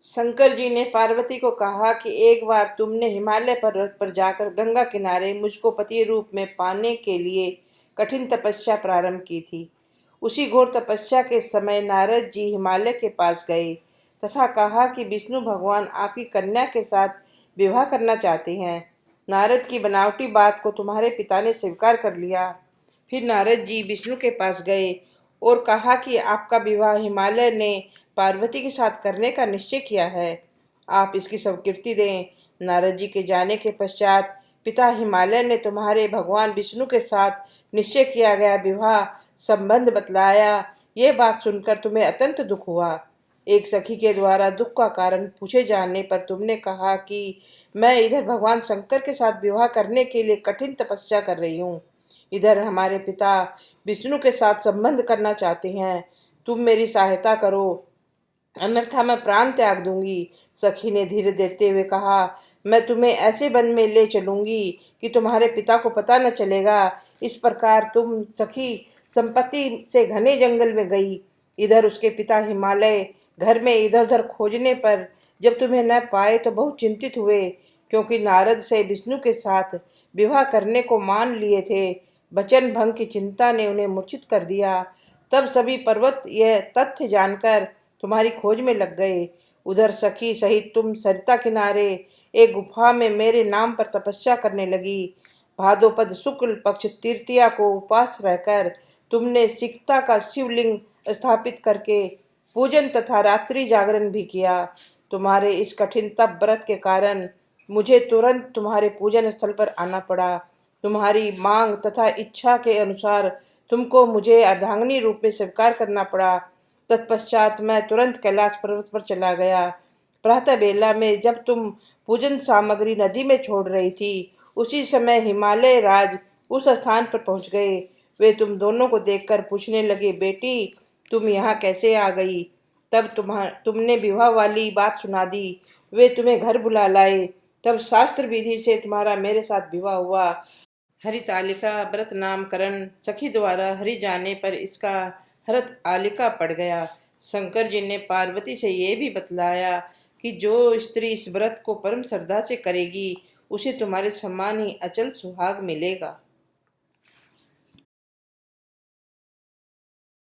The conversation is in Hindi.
शंकर जी ने पार्वती को कहा कि एक बार तुमने हिमालय पर्वत पर जाकर गंगा किनारे मुझको पति रूप में पाने के लिए कठिन तपस्या प्रारंभ की थी। उसी घोर तपस्या के समय नारद जी हिमालय के पास गए तथा कहा कि विष्णु भगवान आपकी कन्या के साथ विवाह करना चाहते हैं। नारद की बनावटी बात को तुम्हारे पिता ने स्वीकार कर लिया। फिर नारद जी विष्णु के पास गए और कहा कि आपका विवाह हिमालय ने पार्वती के साथ करने का निश्चय किया है। आप इसकी स्वीकृति दें। नारद जी के जाने के पश्चात पिता हिमालय ने तुम्हारे भगवान विष्णु के साथ निश्चय किया गया विवाह संबंध बतलाया। यह बात सुनकर तुम्हें अत्यंत दुख हुआ। एक सखी के द्वारा दुख का कारण पूछे जाने पर तुमने कहा कि मैं इधर भगवान शंकर के साथ विवाह करने के लिए कठिन तपस्या कर रही हूँ, इधर हमारे पिता विष्णु के साथ संबंध करना चाहते हैं। तुम मेरी सहायता करो, अन्यथा मैं प्राण त्याग दूंगी। सखी ने धीरे देते हुए कहा, मैं तुम्हें ऐसे वन में ले चलूंगी कि तुम्हारे पिता को पता न चलेगा। इस प्रकार तुम सखी संपत्ति से घने जंगल में गई। इधर उसके पिता हिमालय घर में इधर उधर खोजने पर जब तुम्हें न पाए तो बहुत चिंतित हुए, क्योंकि नारद से विष्णु के साथ विवाह करने को मान लिए थे। वचन भंग की चिंता ने उन्हें मूर्छित कर दिया। तब सभी पर्वत यह तथ्य जानकर तुम्हारी खोज में लग गए। उधर सखी सहित तुम सरिता किनारे एक गुफा में मेरे नाम पर तपस्या करने लगी। भाद्रपद शुक्ल पक्ष तृतीया को उपास रहकर तुमने सिकता का शिवलिंग स्थापित करके पूजन तथा रात्रि जागरण भी किया। तुम्हारे इस कठिन तप व्रत के कारण मुझे तुरंत तुम्हारे पूजन स्थल पर आना पड़ा। तुम्हारी मांग तथा इच्छा के अनुसार तुमको मुझे अर्धांगिनी रूप में स्वीकार करना पड़ा। तत्पश्चात मैं तुरंत कैलाश पर्वत पर चला गया। प्रातः बेला में जब तुम पूजन सामग्री नदी में छोड़ रही थी, उसी समय हिमालय राज उस स्थान पर पहुंच गए। वे तुम दोनों को देखकर पूछने लगे, बेटी तुम यहाँ कैसे आ गई? तब तुमने विवाह वाली बात सुना दी। वे तुम्हें घर बुला लाए। तब शास्त्र विधि से तुम्हारा मेरे साथ विवाह हुआ। हरितालिका व्रत नामकरण सखी द्वारा हरि जाने पर इसका हरत आलिका पड़ गया। शंकर जी ने पार्वती से ये भी बतलाया कि जो स्त्री इस व्रत को परम श्रद्धा से करेगी उसे तुम्हारे समान ही अचल सुहाग मिलेगा।